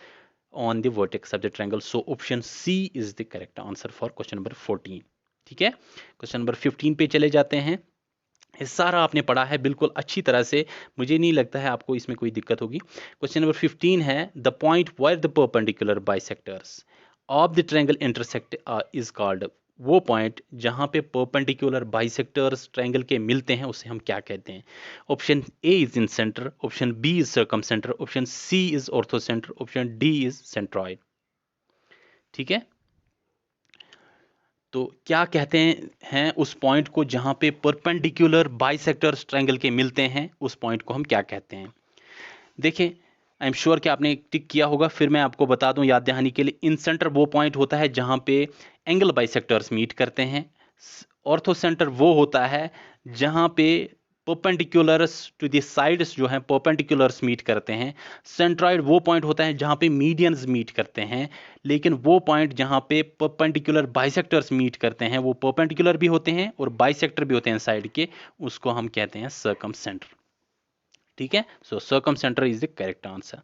on the vertex of the triangle. So option C is the correct answer for question number 14, ठीक है। क्वेश्चन नंबर 15 पे चले जाते हैं। ये सारा आपने पढ़ा है बिल्कुल अच्छी तरह से, मुझे नहीं लगता है आपको इसमें कोई दिक्कत होगी। क्वेश्चन नंबर 15 है, the point where the perpendicular bisectors of the triangle intersect is called. वो पॉइंट जहां पे परपेंडिकुलर बाइसेक्टर्स ट्रायंगल के मिलते हैं उसे हम क्या कहते हैं। Option A is incentre, option B is circumcentre, option C is orthocentre, option D is centroid, ठीक है। तो क्या कहते हैं उस पॉइंट को जहां पे परपेंडिकुलर बाइसेक्टर्स ट्रायंगल के मिलते हैं, उस पॉइंट को हम क्या कहते हैं। देखिए, आई एम श्योर कि आपने टिक किया होगा, फिर मैं आपको बता दूं याद दहानी के लिए। इन सेंटर वो पॉइंट होता है जहां पे एंगल बाइसेक्टर्स मीट करते हैं। ऑर्थो सेंटर वो होता है जहां पे परपेंडिकुलर्स टू द साइड्स जो हैं परपेंडिकुलर्स मीट करते हैं। सेंट्रॉइड वो पॉइंट होता है जहां पे मीडियंस मीट करते हैं। लेकिन वो पॉइंट जहां पे परपेंडिकुलर बाइसेक्टर्स मीट करते हैं, वो परपेंडिकुलर भी होते हैं और बाइसेक्टर भी होते हैं साइड के, उसको हम कहते हैं सर्कम सेंटर, ठीक है। So circumcentre is the correct answer.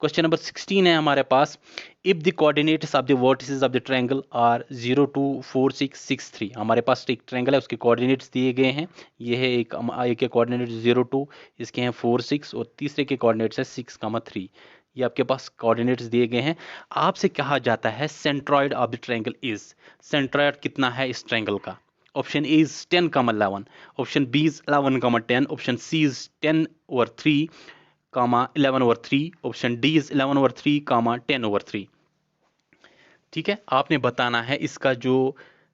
Question number 16 है हमारे पास, if the coordinates of the vertices of the triangle are 0 2 4 6 6 3। हमारे पास एक ट्रायंगल है, उसके कोऑर्डिनेट्स दिए गए हैं। ये है एक के कोऑर्डिनेट 0 2, इसके हैं 4 6, और तीसरे के कोऑर्डिनेट्स है 6 3। ये आपके पास कोऑर्डिनेट्स दिए गए हैं। आपसे कहा जाता है centroid of the triangle is, centroid कितना है इस ट्रायंगल का। Option A is 10 11, option B is 11 10, option C is 10/3 11/3, option D is 11/3 10/3, ठीक है। आपने बताना है इसका जो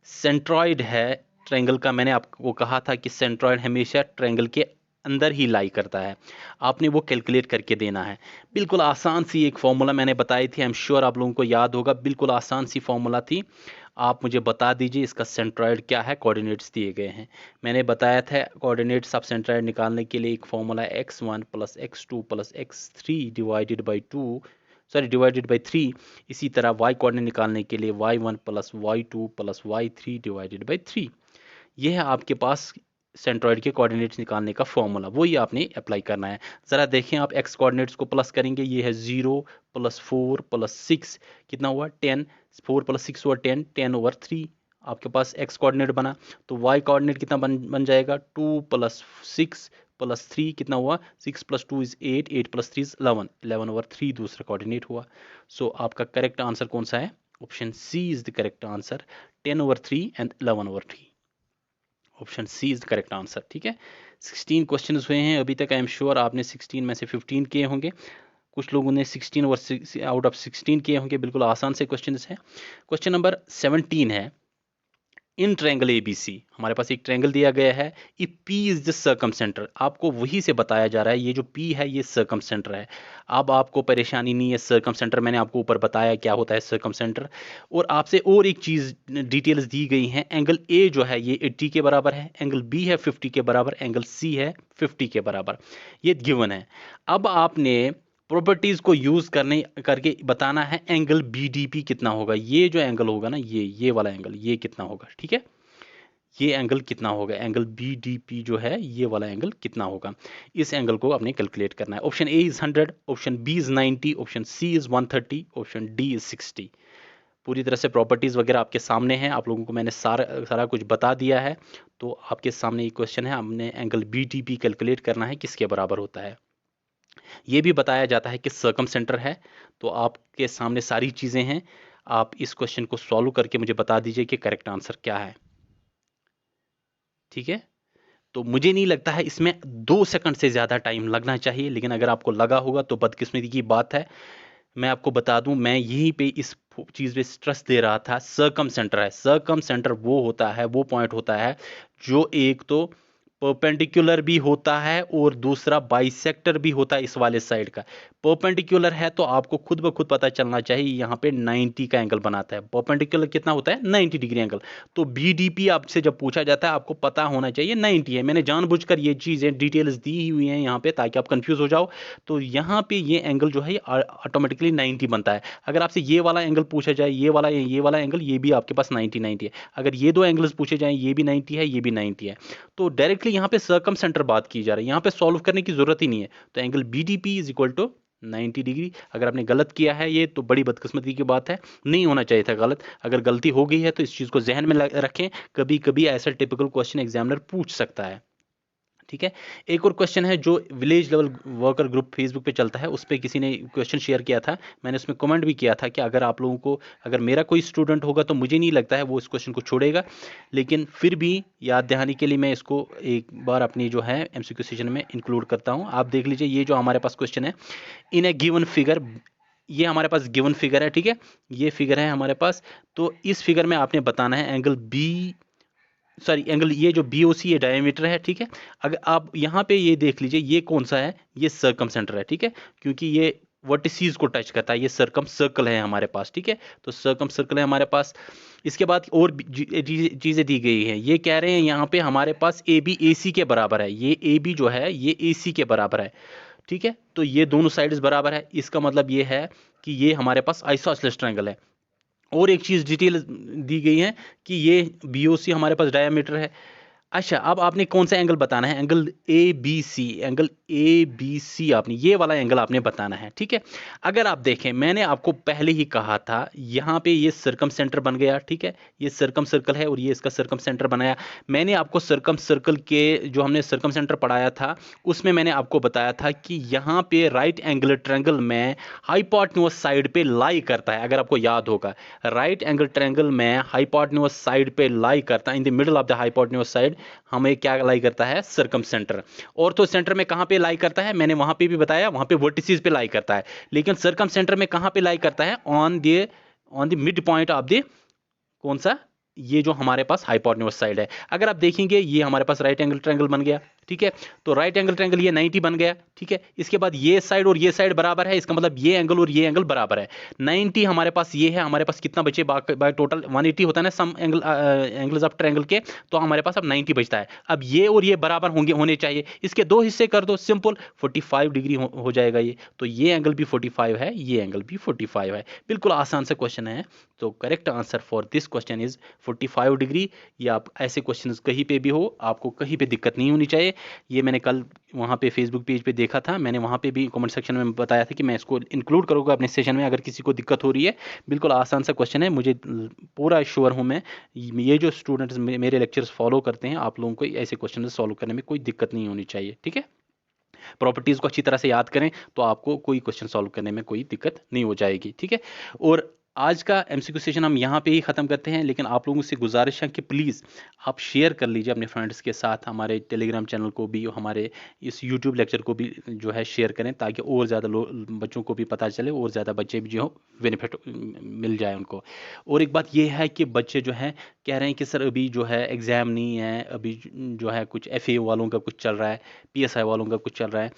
सेंट्रॉइड है ट्रायंगल का। मैंने आपको कहा था कि सेंट्रॉइड हमेशा ट्रायंगल के अंदर ही लाई करता है। आपने वो कैलकुलेट करके देना है। बिल्कुल आसान सी एक फॉर्मूला मैंने बताई थी, आई एम श्योर आप लोगों को याद होगा। बिल्कुल आसान सी फॉर्मूला थी। आप मुझे बता दीजिए इसका सेंट्रॉइड क्या है। कोऑर्डिनेट्स दिए गए हैं, मैंने बताया था कोऑर्डिनेट्स ऑफ सेंट्रॉइड निकालने के लिए एक formula x1 + x2 + x3 divided by 3। इसी तरह y कोऑर्डिनेट निकालने के लिए y1 + y2 + y3 divided by 3। यह है आपके पास सेंट्रॉइड के कोऑर्डिनेट्स निकालने का फॉर्मूला, वही आपने अप्लाई करना है। ज़रा देखें आप x कोऑर्डिनेट्स को प्लस करेंगे, ये है 0 + 4 + 6 कितना हुआ 10। 4 + 6 हुआ 10, 10/3 आपके पास x कोऑर्डिनेट बना। तो y कोऑर्डिनेट कितना बन जाएगा 2 + 6 + 3 कितना हुआ 6 + 2 = 8, 8 + 3 = 11, 11/3 दूसरा कोऑर्डिनेट हुआ। सो आपका करेक्ट आंसर कौन सा है? Option C is the correct answer, 10/3 and 11/3। Option C is the correct answer. ठीक है, 16 क्वेश्चन हुए हैं अभी तक। आई एम श्योर आपने 16 में से 15 किए होंगे, कुछ लोगों ने 16 आउट ऑफ 16 किए होंगे। बिल्कुल आसान से क्वेश्चन है। क्वेश्चन नंबर 17 है, इन ट्रायंगल ABC हमारे पास एक ट्रायंगल दिया गया है, इफ P इज द सर्कमसेंटर। आपको वही से बताया जा रहा है, ये जो P है ये सर्कमसेंटर है। अब आपको परेशानी नहीं है, सर्कमसेंटर मैंने आपको ऊपर बताया क्या होता है सर्कमसेंटर। और आपसे और एक चीज़ डिटेल्स दी गई हैं, एंगल A जो है ये 80 के बराबर है, एंगल B है 50 के बराबर, एंगल C है 50 के बराबर, ये गिवन है। अब आपने प्रॉपर्टीज को यूज करके बताना है एंगल BDP कितना होगा। ये जो एंगल होगा ना, ये वाला एंगल ये कितना होगा। ठीक है, ये एंगल कितना होगा, एंगल BDP जो है ये वाला एंगल कितना होगा, इस एंगल को आपने कैलकुलेट करना है। Option A is 100, option B is 90, option C is 130, option D is 60। पूरी तरह से प्रॉपर्टीज वगैरह आपके सामने हैं, आप लोगों को मैंने सारा कुछ बता दिया है। तो आपके सामने एक क्वेश्चन है, हमने एंगल BDP कैलकुलेट करना है किसके बराबर होता है। ये भी बताया जाता है कि सर्कमसेंटर है। तो आपके सामने सारी चीज़ें हैं, आप इस क्वेश्चन को सॉल्व करके मुझे बता दीजिए कि करेक्ट आंसर क्या है। ठीक है, तो मुझे नहीं लगता है इसमें 2 सेकंड से ज़्यादा टाइम लगना चाहिए, लेकिन अगर आपको लगा होगा तो बदकिस्मती की बात है। मैं आपको बता दूं, मैं यहीं पे इस चीज़ पे स्ट्रेस दे रहा था, सर्कमसेंटर है। सर्कमसेंटर वो होता है, वो पॉइंट होता है जो एक तो परपेंडिकुलर भी होता है और दूसरा बाइसेक्टर भी होता है इस वाले साइड का। परपेंडिकुलर है तो आपको खुद ब खुद पता चलना चाहिए, यहाँ पे 90 का एंगल बनाता है। परपेंडिकुलर कितना होता है 90 डिग्री एंगल। तो BDP आपसे जब पूछा जाता है आपको पता होना चाहिए 90 है। मैंने जानबूझकर ये चीज़ें डिटेल्स दी हुई हैं यहाँ पे ताकि आप कंफ्यूज हो जाओ। तो यहाँ पे ये एंगल जो है ऑटोमेटिकली 90 बनता है। अगर आपसे ये वाला एंगल पूछा जाए, ये वाला एंगल, ये भी आपके पास 90 है। अगर ये दो एंगल्स पूछे जाए, ये भी 90 है, ये भी 90 है, तो डायरेक्टली यहाँ पे सर्कमसेंटर बात की जा रही है, यहाँ पे सॉल्व करने की जरूरत ही नहीं है। तो angle BDP is equal to 90 degree. अगर आपने गलत किया है ये तो बड़ी बदकिस्मती की बात है, नहीं होना चाहिए था गलत। अगर गलती हो गई है तो इस चीज़ को जहन में रखें, कभी कभी ऐसा टिपिकल क्वेश्चन एग्जामिनर पूछ सकता है। ठीक है, एक और क्वेश्चन है जो village level worker group Facebook पे चलता है, उस पर किसी ने क्वेश्चन शेयर किया था, मैंने उसमें कमेंट भी किया था कि अगर आप लोगों को, अगर मेरा कोई स्टूडेंट होगा तो मुझे नहीं लगता है वो इस क्वेश्चन को छोड़ेगा, लेकिन फिर भी याद दहानी के लिए मैं इसको एक बार अपनी जो है MCQ सेशन में इंक्लूड करता हूँ। आप देख लीजिए, ये जो हमारे पास क्वेश्चन है, इन ए गिवन फिगर, ये हमारे पास गिवन फिगर है। ठीक है, ये फिगर है हमारे पास। तो इस फिगर में आपने बताना है एंगल ये जो BOC ये डायमीटर है। ठीक है, अगर आप यहाँ पे ये देख लीजिए, ये कौन सा है, ये सर्कमसेंटर है। ठीक है, क्योंकि ये वर्टिसीज को टच करता है, ये सर्कम सर्कल है हमारे पास। ठीक है, तो सर्कम सर्कल है हमारे पास। इसके बाद और चीज़ें दी गई हैं, ये कह रहे हैं यहाँ पे हमारे पास AB AC के बराबर है, ये AB जो है ये AC के बराबर है। ठीक है, तो ये दोनों साइड्स बराबर है, इसका मतलब ये है कि ये हमारे पास आइसोसेलेस ट्रायंगल है। और एक चीज़ डिटेल दी गई है कि ये BOC हमारे पास डायमीटर है। अच्छा, अब आपने कौन सा एंगल बताना है, एंगल ABC, एंगल ABC आपने ये वाला एंगल आपने बताना है। ठीक है, अगर आप देखें मैंने आपको पहले ही कहा था, यहाँ पे ये सर्कम सेंटर बन गया। ठीक है, ये सर्कम सर्कल है और ये इसका सर्कम सेंटर बनाया। मैंने आपको सर्कम सर्कल के जो हमने सर्कम सेंटर पढ़ाया था उसमें मैंने आपको बताया था कि यहाँ पे राइट एंगल ट्रायंगल में हाइपोटेन्यूज साइड पे लाई करता है। अगर आपको याद होगा, राइट एंगल ट्रायंगल में हाइपोटेन्यूज साइड पे लाई करता है, in the middle of the hypotenuse side हमें क्या लाई करता है, सर्कम सेंटर। ऑर्थो सेंटर में कहां पे लाई करता है, मैंने वहां पे भी बताया, वहां पे वर्टिसेस पे लाई करता है। लेकिन सर्कम सेंटर में कहां पे लाई करता है, on the mid point of the कौन सा ये जो हमारे पास हाइपोटेन्यूज साइड है। अगर आप देखेंगे ये हमारे पास राइट एंगल ट्रायंगल बन गया, ठीक है, तो राइट एंगल ट्रायंगल ये 90 बन गया, ठीक है। इसके बाद ये साइड और ये साइड बराबर है, इसका मतलब ये एंगल और ये एंगल बराबर है। 90 हमारे पास ये है, हमारे पास कितना बचे, बाय टोटल 180 होता है ना sum angle angles of triangle के, तो हमारे पास अब 90 बचता है। अब ये और ये बराबर होने चाहिए, इसके दो हिस्से कर दो, सिंपल 45 डिग्री हो जाएगा ये। तो ये एंगल भी 45 है, ये एंगल भी 45 है। बिल्कुल आसान से क्वेश्चन है। तो correct answer for this question is 45 degree. या आप ऐसे क्वेश्चन कहीं पे भी हो, आपको कहीं पे दिक्कत नहीं होनी चाहिए। ये मैंने कल वहाँ पे फेसबुक पेज पे देखा था, मैंने वहाँ पे भी कमेंट सेक्शन में बताया था कि मैं इसको इंक्लूड करूँगा अपने सेशन में अगर किसी को दिक्कत हो रही है। बिल्कुल आसान सा क्वेश्चन है, मुझे पूरा श्योर हूँ मैं, ये जो स्टूडेंट्स मेरे लेक्चर्स फॉलो करते हैं, आप लोगों को ऐसे क्वेश्चन सॉल्व करने में कोई दिक्कत नहीं होनी चाहिए, ठीक है। प्रॉपर्टीज़ को अच्छी तरह से याद करें तो आपको कोई क्वेश्चन सॉल्व करने में कोई दिक्कत नहीं हो जाएगी, ठीक है। और आज का एमसीक्यू सेशन हम यहाँ पे ही ख़त्म करते हैं, लेकिन आप लोगों से गुजारिश है कि प्लीज़ आप शेयर कर लीजिए अपने फ्रेंड्स के साथ, हमारे टेलीग्राम चैनल को भी, हमारे इस यूट्यूब लेक्चर को भी जो है शेयर करें, ताकि और ज़्यादा बच्चों को भी पता चले और ज़्यादा बच्चे भी जो बेनिफिट मिल जाए उनको। और एक बात ये है कि बच्चे जो हैं कह रहे हैं कि सर अभी जो है एग्ज़ाम नहीं है, अभी जो है कुछ FA वालों का कुछ चल रहा है, PSI वालों का कुछ चल रहा है।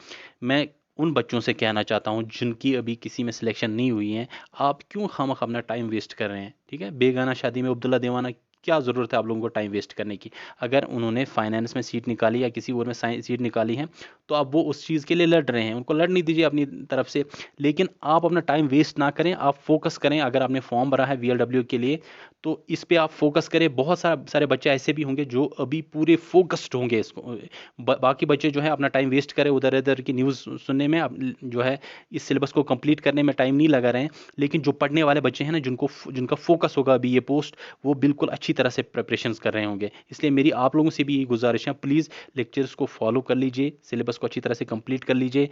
मैं उन बच्चों से कहना चाहता हूँ जिनकी अभी किसी में सिलेक्शन नहीं हुई है, आप क्यों खामखा अपना टाइम वेस्ट कर रहे हैं, ठीक है। बेगाना शादी में अब्दुल्ला दीवाना, क्या ज़रूरत है आप लोगों को टाइम वेस्ट करने की। अगर उन्होंने फाइनेंस में सीट निकाली या किसी और में सीट निकाली है, तो अब वो उस चीज़ के लिए लड़ रहे हैं, उनको लड़ने दीजिए अपनी तरफ से, लेकिन आप अपना टाइम वेस्ट ना करें, आप फोकस करें। अगर आपने फॉर्म भरा है VLW के लिए, तो इस पे आप फोकस करें। बहुत सारे बच्चे ऐसे भी होंगे जो अभी पूरे फोकस्ड होंगे इसको, बाकी बच्चे जो है अपना टाइम वेस्ट करें उधर इधर की न्यूज़ सुनने में, जो है इस सिलेबस को कंप्लीट करने में टाइम नहीं लगा रहे हैं। लेकिन जो पढ़ने वाले बच्चे हैं ना, जिनका फोकस होगा अभी ये पोस्ट, वो बिल्कुल अच्छी तरह से प्रिपरेशंस कर रहे होंगे। इसलिए मेरी आप लोगों से भी यही गुजारिश है, प्लीज़ लेक्चर्स को फॉलो कर लीजिए, सिलेबस को अच्छी तरह से कंप्लीट कर लीजिए।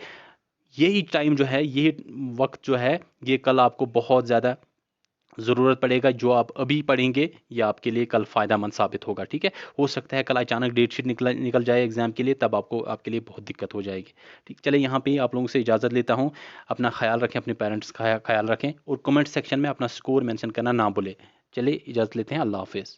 यही टाइम जो है, यही वक्त जो है, ये कल आपको बहुत ज़्यादा ज़रूरत पड़ेगा। जो आप अभी पढ़ेंगे ये आपके लिए कल फ़ायदेमंद साबित होगा, ठीक है। हो सकता है कल अचानक डेट शीट निकल जाए एग्ज़ाम के लिए, तब आपके लिए बहुत दिक्कत हो जाएगी, ठीक। चलिए यहाँ पे आप लोगों से इजाज़त लेता हूँ। अपना ख्याल रखें, अपने पेरेंट्स का ख्याल रखें, और कमेंट सेक्शन में अपना स्कोर मेंशन करना ना भूलें। चलिए इजाज़त लेते हैं, अल्लाह हाफिज़।